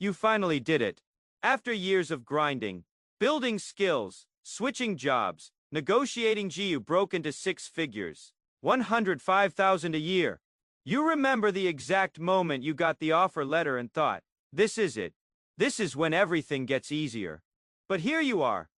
You finally did it. After years of grinding, building skills, switching jobs, negotiating, you broke into six figures. 105,000 a year. You remember the exact moment you got the offer letter and thought, this is it. This is when everything gets easier. But here you are,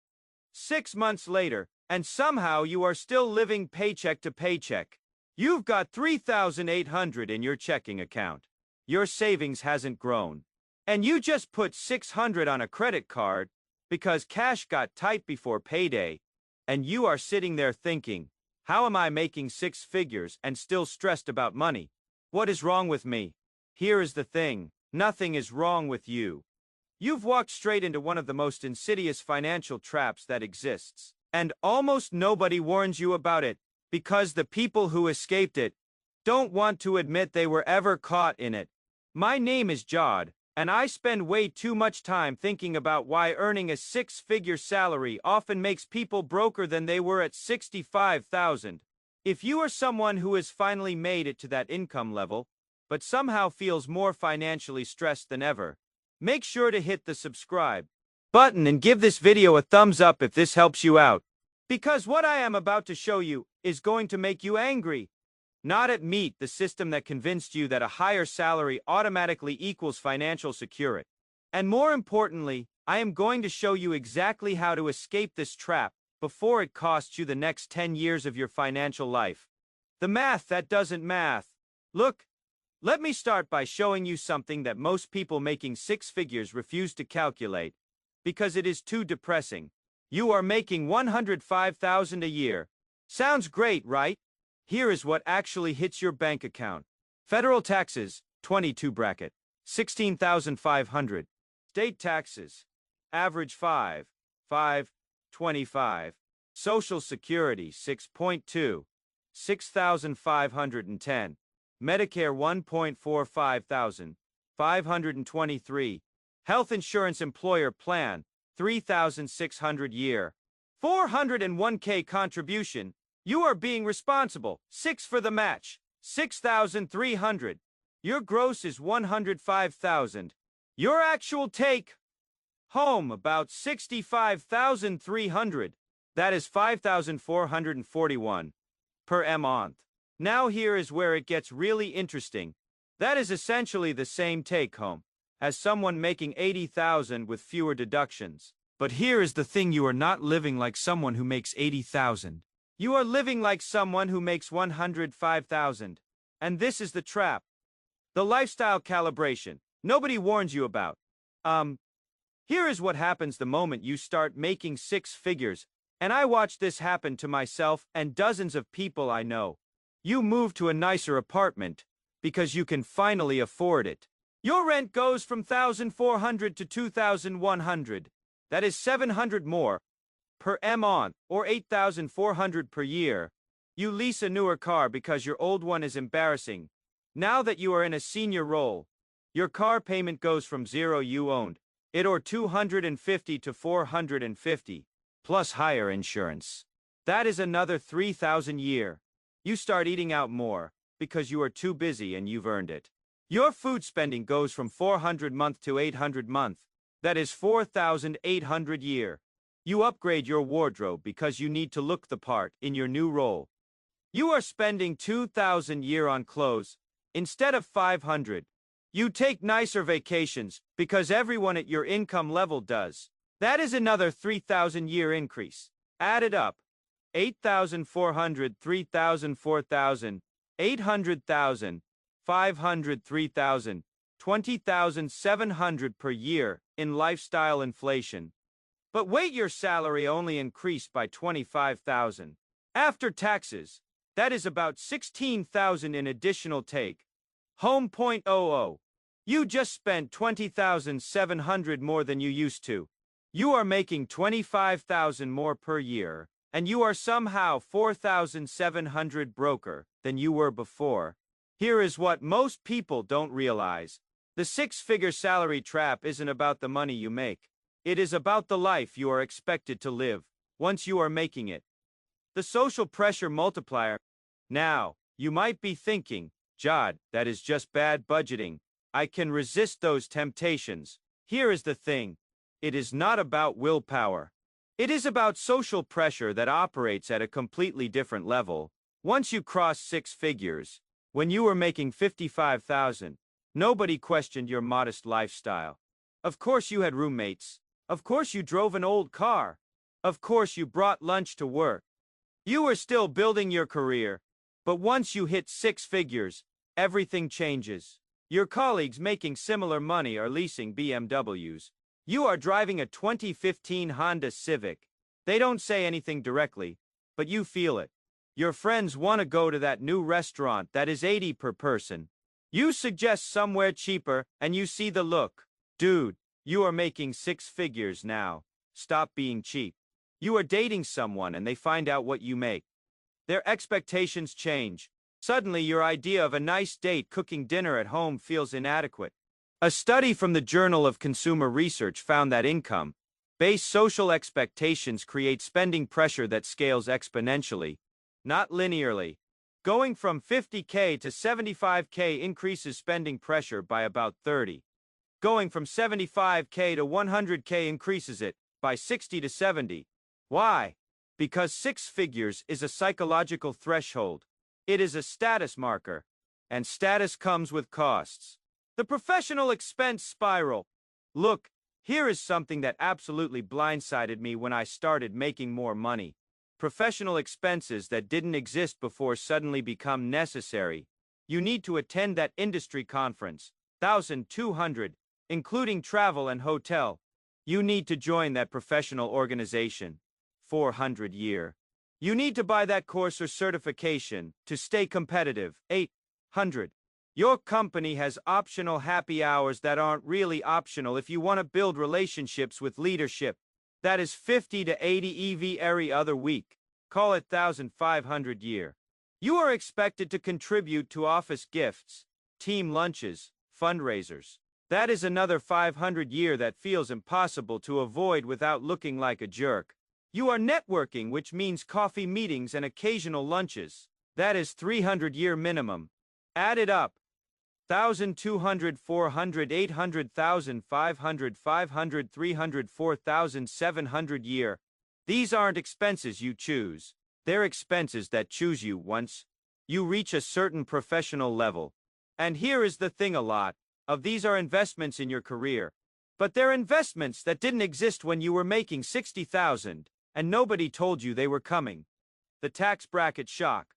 6 months later, and somehow you are still living paycheck to paycheck. You've got 3,800 in your checking account. Your savings hasn't grown. And you just put 600 on a credit card because cash got tight before payday. And you are sitting there thinking, how am I making six figures and still stressed about money? What is wrong with me? Here is the thing, nothing is wrong with you. You've walked straight into one of the most insidious financial traps that exists, and almost nobody warns you about it, because the people who escaped it don't want to admit they were ever caught in it. My name is Jod, and I spend way too much time thinking about why earning a six-figure salary often makes people broker than they were at 65,000. If you are someone who has finally made it to that income level, but somehow feels more financially stressed than ever, make sure to hit the subscribe button and give this video a thumbs up if this helps you out. Because what I am about to show you is going to make you angry. Not at Meet, the system that convinced you that a higher salary automatically equals financial security. And more importantly, I am going to show you exactly how to escape this trap before it costs you the next 10 years of your financial life. The math that doesn't math. Look, let me start by showing you something that most people making six figures refuse to calculate, because it is too depressing. You are making 105,000 a year. Sounds great, right? Here is what actually hits your bank account. Federal taxes, 22 bracket, 16,500. State taxes, average 5.25. Social Security, 6.2, 6,510. Medicare 1.45 thousand, 523. Health insurance employer plan, 3,600 year. 401k contribution, you are being responsible. 6 for the match, 6,300. Your gross is 105,000. Your actual take home about 65,300. That is 5,441 per month. Now here is where it gets really interesting. That is essentially the same take-home as someone making 80,000 with fewer deductions. But here is the thing, you are not living like someone who makes 80,000. You are living like someone who makes 105,000. And this is the trap. The lifestyle calibration nobody warns you about. Here is what happens the moment you start making six figures, and I watched this happen to myself and dozens of people I know. You move to a nicer apartment because you can finally afford it. Your rent goes from 1,400 to 2,100. That is 700 more per month, or 8,400 per year. You lease a newer car because your old one is embarrassing. Now that you are in a senior role, your car payment goes from zero, you owned it, or 250 to 450, plus higher insurance. That is another 3,000 a year. You start eating out more because you are too busy and you've earned it. Your food spending goes from 400 month to 800 month. That is 4,800 year. You upgrade your wardrobe because you need to look the part in your new role. You are spending 2,000 year on clothes instead of 500. You take nicer vacations because everyone at your income level does. That is another 3,000 year increase. Add it up. 8,400, 3,000, 4,000, 800,000, 500, 3,000, 20,700 per year in lifestyle inflation. But wait, your salary only increased by 25,000. After taxes, that is about 16,000 in additional take. Home. You just spent 20,700 more than you used to. You are making 25,000 more per year, and you are somehow 4,700 broker than you were before. Here is what most people don't realize. The six-figure salary trap isn't about the money you make. It is about the life you are expected to live once you are making it. The social pressure multiplier. Now, you might be thinking, Jod, that is just bad budgeting. I can resist those temptations. Here is the thing. It is not about willpower. It is about social pressure that operates at a completely different level. Once you cross six figures, when you were making 55,000, nobody questioned your modest lifestyle. Of course you had roommates. Of course you drove an old car. Of course you brought lunch to work. You were still building your career. But once you hit six figures, everything changes. Your colleagues making similar money are leasing BMWs. You are driving a 2015 Honda Civic. They don't say anything directly, but you feel it. Your friends want to go to that new restaurant that is $80 per person. You suggest somewhere cheaper, and you see the look. Dude, you are making six figures now. Stop being cheap. You are dating someone and they find out what you make. Their expectations change. Suddenly your idea of a nice date cooking dinner at home feels inadequate. A study from the Journal of Consumer Research found that income-based social expectations create spending pressure that scales exponentially, not linearly. Going from 50K to 75K increases spending pressure by about 30. Going from 75K to 100K increases it by 60 to 70. Why? Because six figures is a psychological threshold. It is a status marker. And status comes with costs. The professional expense spiral. Look, here is something that absolutely blindsided me when I started making more money. Professional expenses that didn't exist before suddenly become necessary. You need to attend that industry conference, 1,200, including travel and hotel. You need to join that professional organization, 400 year. You need to buy that course or certification to stay competitive, 800. Your company has optional happy hours that aren't really optional if you want to build relationships with leadership. That is 50 to 80 EV every other week. Call it 1,500 year. You are expected to contribute to office gifts, team lunches, fundraisers. That is another 500 year that feels impossible to avoid without looking like a jerk. You are networking, which means coffee meetings and occasional lunches. That is 300 year minimum. Add it up. 1,200, 400, 800, 1,500, 500, 300, 4,700 year. These aren't expenses you choose. They're expenses that choose you once you reach a certain professional level. And here is the thing, a lot of these are investments in your career. But they're investments that didn't exist when you were making 60,000, and nobody told you they were coming. The tax bracket shock.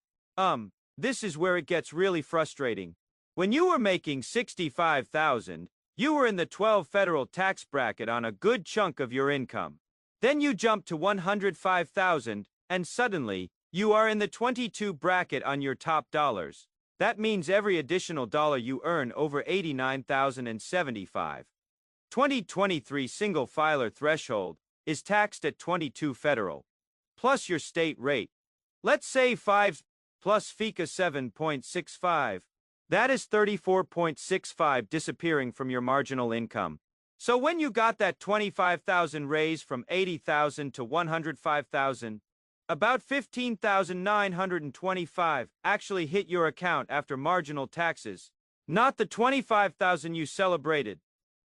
This is where it gets really frustrating. When you were making 65,000, you were in the 12 federal tax bracket on a good chunk of your income. Then you jump to 105,000, and suddenly, you are in the 22 bracket on your top dollars. That means every additional dollar you earn over 89,075. 2023 single filer threshold is taxed at 22 federal, plus your state rate. Let's say 5 plus FICA 7.65. That is 34.65 disappearing from your marginal income. So when you got that 25,000 raise from 80,000 to 105,000, about 15,925 actually hit your account after marginal taxes, not the 25,000 you celebrated.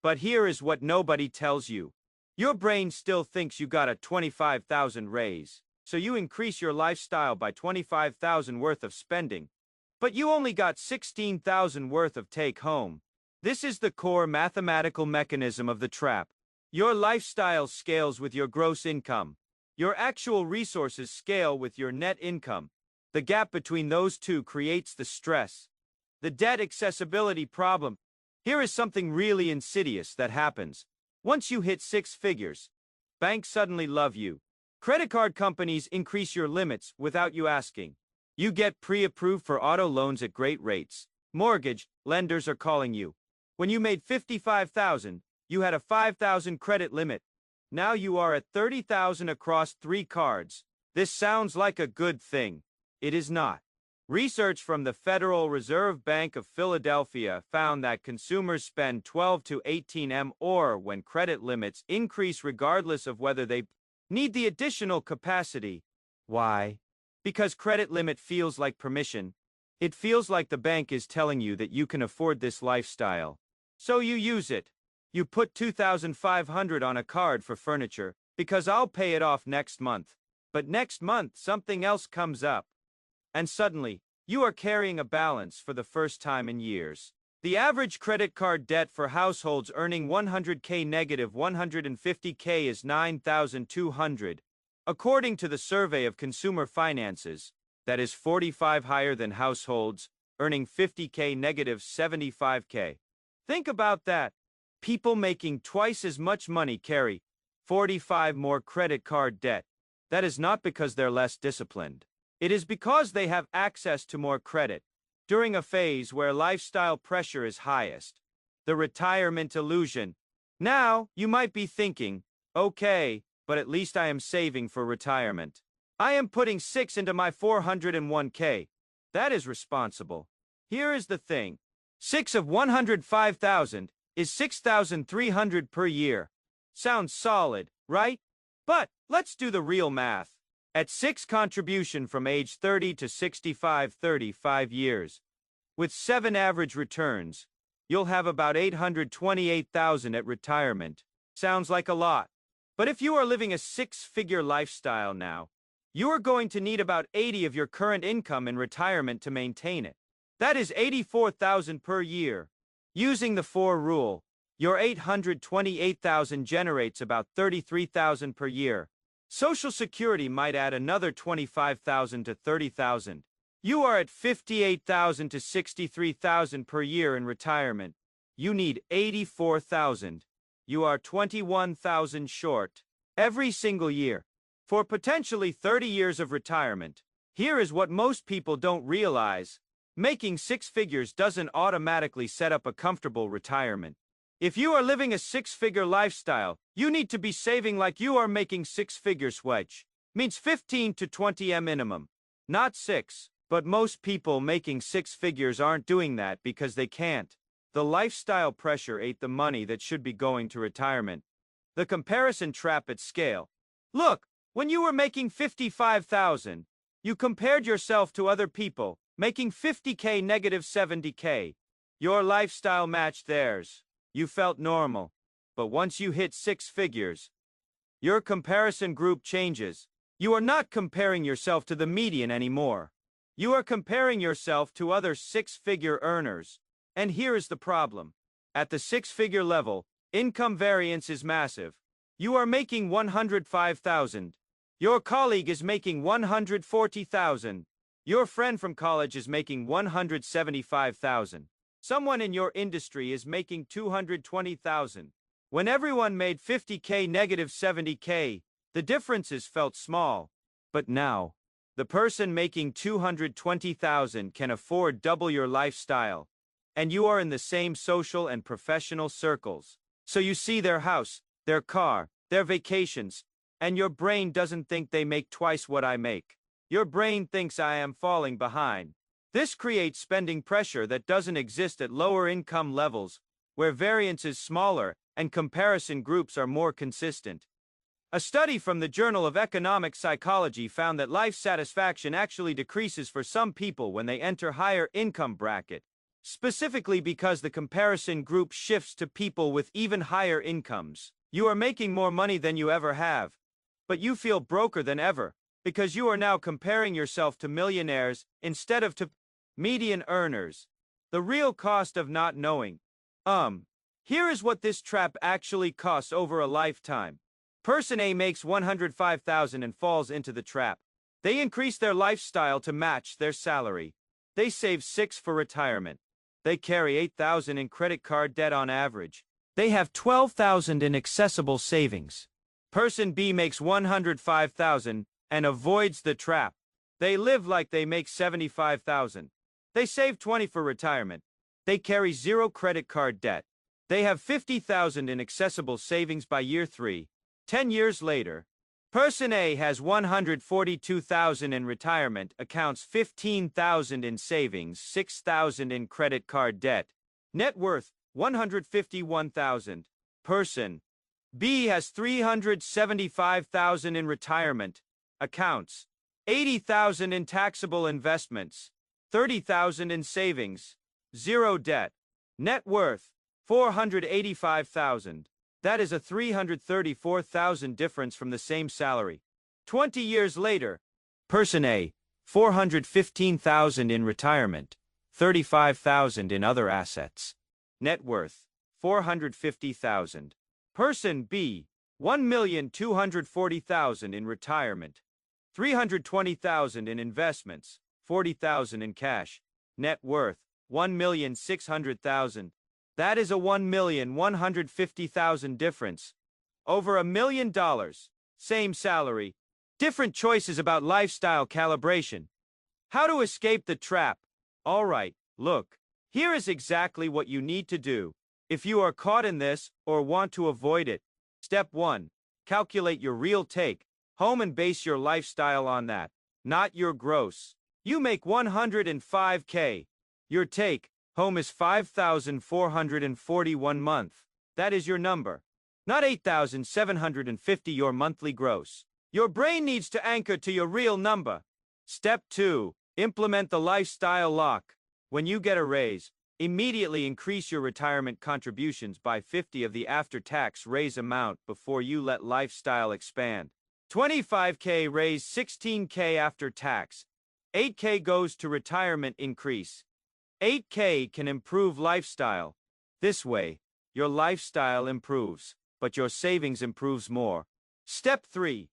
But here is what nobody tells you. Your brain still thinks you got a 25,000 raise, so you increase your lifestyle by 25,000 worth of spending. But you only got 16,000 worth of take home. This is the core mathematical mechanism of the trap. Your lifestyle scales with your gross income. Your actual resources scale with your net income. The gap between those two creates the stress. The debt accessibility problem. Here is something really insidious that happens. Once you hit six figures, banks suddenly love you. Credit card companies increase your limits without you asking. You get pre-approved for auto loans at great rates. Mortgage lenders are calling you. When you made 55,000, you had a 5,000 credit limit. Now you are at 30,000 across 3 cards. This sounds like a good thing. It is not. Research from the Federal Reserve Bank of Philadelphia found that consumers spend 12 to 18 more when credit limits increase regardless of whether they need the additional capacity. Why? Because credit limit feels like permission. It feels like the bank is telling you that you can afford this lifestyle. So you use it. You put 2,500 on a card for furniture because I'll pay it off next month. But next month something else comes up. And suddenly, you are carrying a balance for the first time in years. The average credit card debt for households earning 100K negative 150K is 9,200. According to the survey of consumer finances, that is 45 higher than households earning 50K negative 75K. Think about that. People making twice as much money carry 45 more credit card debt. That is not because they're less disciplined. It is because they have access to more credit during a phase where lifestyle pressure is highest. The retirement illusion. Now, you might be thinking, okay, but at least I am saving for retirement. I am putting 6 into my 401k. That is responsible. Here is the thing. 6 of 105,000 is 6,300 per year. Sounds solid, right? But let's do the real math. At 6 contribution from age 30 to 65, 35 years. With 7 average returns, you'll have about 828,000 at retirement. Sounds like a lot. But if you are living a 6-figure lifestyle now, you are going to need about 80 of your current income in retirement to maintain it. That is 84,000 per year. Using the 4 rule, your 828,000 generates about 33,000 per year. Social Security might add another 25,000 to 30,000. You are at 58,000 to 63,000 per year in retirement. You need 84,000. You are 21,000 short every single year. For potentially 30 years of retirement, here is what most people don't realize. Making 6 figures doesn't automatically set up a comfortable retirement. If you are living a 6-figure lifestyle, you need to be saving like you are making 6 figures, which means 15 to 20 minimum. Not 6, but most people making 6 figures aren't doing that because they can't. The lifestyle pressure ate the money that should be going to retirement. The comparison trap at scale. Look, when you were making 55,000, you compared yourself to other people making 50K negative 70K. Your lifestyle matched theirs. You felt normal. But once you hit 6 figures, your comparison group changes. You are not comparing yourself to the median anymore. You are comparing yourself to other 6-figure earners. And here is the problem. At the 6-figure level, income variance is massive. You are making 105,000. Your colleague is making 140,000. Your friend from college is making 175,000. Someone in your industry is making 220,000. When everyone made 50K negative 70K, the differences felt small. But now, the person making 220,000 can afford double your lifestyle. And you are in the same social and professional circles. So you see their house, their car, their vacations, and your brain doesn't think they make twice what I make. Your brain thinks I am falling behind. This creates spending pressure that doesn't exist at lower income levels, where variance is smaller and comparison groups are more consistent. A study from the Journal of Economic Psychology found that life satisfaction actually decreases for some people when they enter higher income bracket, specifically because the comparison group shifts to people with even higher incomes. You are making more money than you ever have, but you feel broker than ever because you are now comparing yourself to millionaires instead of to median earners. The real cost of not knowing. Here is what this trap actually costs over a lifetime. Person A makes 105,000 and falls into the trap. They increase their lifestyle to match their salary. They save 6 for retirement. They carry 8,000 in credit card debt on average. They have 12,000 in accessible savings. Person B makes 105,000 and avoids the trap. They live like they make 75,000. They save 20 for retirement. They carry 0 credit card debt. They have 50,000 in accessible savings by year 3. 10 years later, Person A has 142,000 in retirement, accounts 15,000 in savings, 6,000 in credit card debt. Net worth, 151,000. Person B has 375,000 in retirement, accounts 80,000 in taxable investments, 30,000 in savings, 0 debt. Net worth, $485,000. That is a $334,000 difference from the same salary. 20 years later, Person A, $415,000 in retirement, $35,000 in other assets. Net worth, $450,000. Person B, $1,240,000 in retirement, $320,000 in investments, $40,000 in cash. Net worth, $1,600,000. That is a $1,150,000 difference. Over $1 million. Same salary. Different choices about lifestyle calibration. How to escape the trap. Alright, look. Here is exactly what you need to do. If you are caught in this, or want to avoid it. Step 1. Calculate your real take home and base your lifestyle on that. Not your gross. You make $105K. Your take home is $5,441 month. That is your number. Not $8,750 your monthly gross. Your brain needs to anchor to your real number. Step 2. Implement the lifestyle lock. When you get a raise, immediately increase your retirement contributions by 50 of the after-tax raise amount before you let lifestyle expand. 25K raise, 16K after tax. 8K goes to retirement increase. 8K can improve lifestyle. This way, your lifestyle improves, but your savings improves more. Step 3.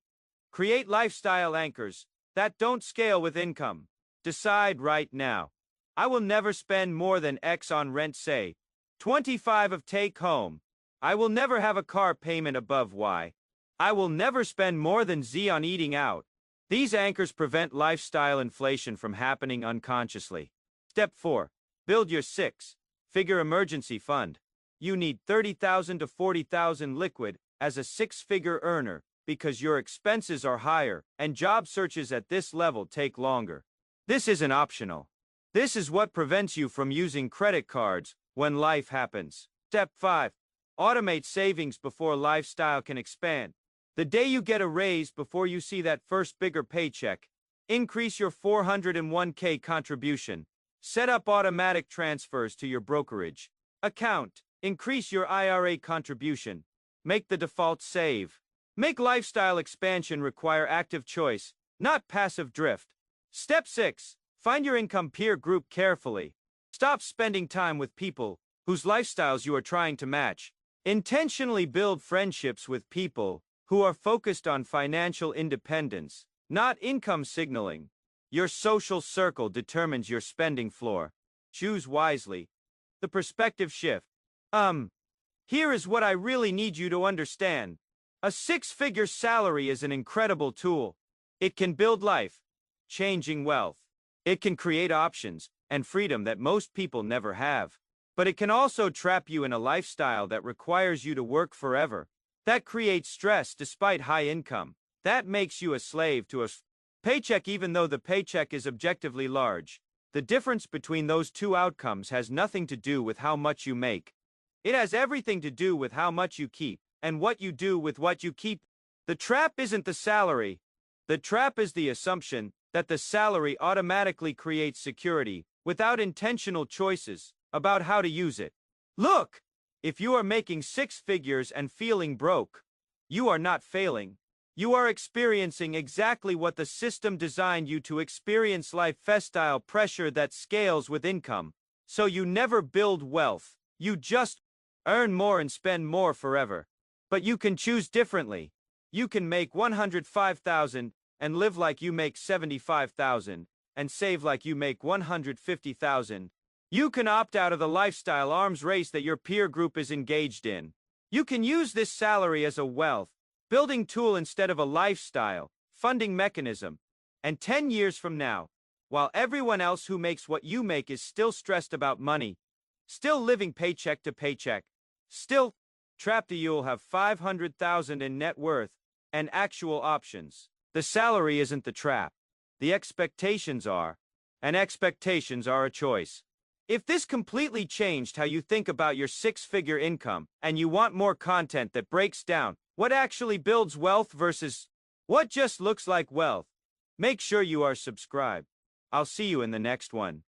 Create lifestyle anchors that don't scale with income. Decide right now. I will never spend more than X on rent, say 25 of take home. I will never have a car payment above Y. I will never spend more than Z on eating out. These anchors prevent lifestyle inflation from happening unconsciously. Step 4. Build your six-figure emergency fund. You need $30,000 to $40,000 liquid as a six-figure earner because your expenses are higher and job searches at this level take longer. This isn't optional. This is what prevents you from using credit cards when life happens. Step 5. Automate savings before lifestyle can expand. The day you get a raise before you see that first bigger paycheck, increase your 401k contribution. Set up automatic transfers to your brokerage account. Increase your IRA contribution. Make the default save. Make lifestyle expansion require active choice, not passive drift. Step 6. Find your income peer group carefully. Stop spending time with people whose lifestyles you are trying to match. Intentionally build friendships with people who are focused on financial independence, not income signaling. Your social circle determines your spending floor. Choose wisely. The perspective shift. Here is what I really need you to understand. A six-figure salary is an incredible tool. It can build life-changing wealth. It can create options and freedom that most people never have. But it can also trap you in a lifestyle that requires you to work forever. That creates stress despite high income. That makes you a slave to a paycheck even though the paycheck is objectively large. The difference between those two outcomes has nothing to do with how much you make. It has everything to do with how much you keep and what you do with what you keep. The trap isn't the salary. The trap is the assumption that the salary automatically creates security without intentional choices about how to use it. Look, if you are making six figures and feeling broke, you are not failing. You are experiencing exactly what the system designed you to experience: lifestyle pressure that scales with income. So you never build wealth. You just earn more and spend more forever. But you can choose differently. You can make $105,000 and live like you make $75,000 and save like you make $150,000. You can opt out of the lifestyle arms race that your peer group is engaged in. You can use this salary as a wealth building tool instead of a lifestyle funding mechanism. And 10 years from now, while everyone else who makes what you make is still stressed about money, still living paycheck to paycheck, still trapped, you'll have $500,000 in net worth and actual options. The salary isn't the trap. The expectations are. And expectations are a choice. If this completely changed how you think about your six-figure income, and you want more content that breaks down what actually builds wealth versus what just looks like wealth, make sure you are subscribed. I'll see you in the next one.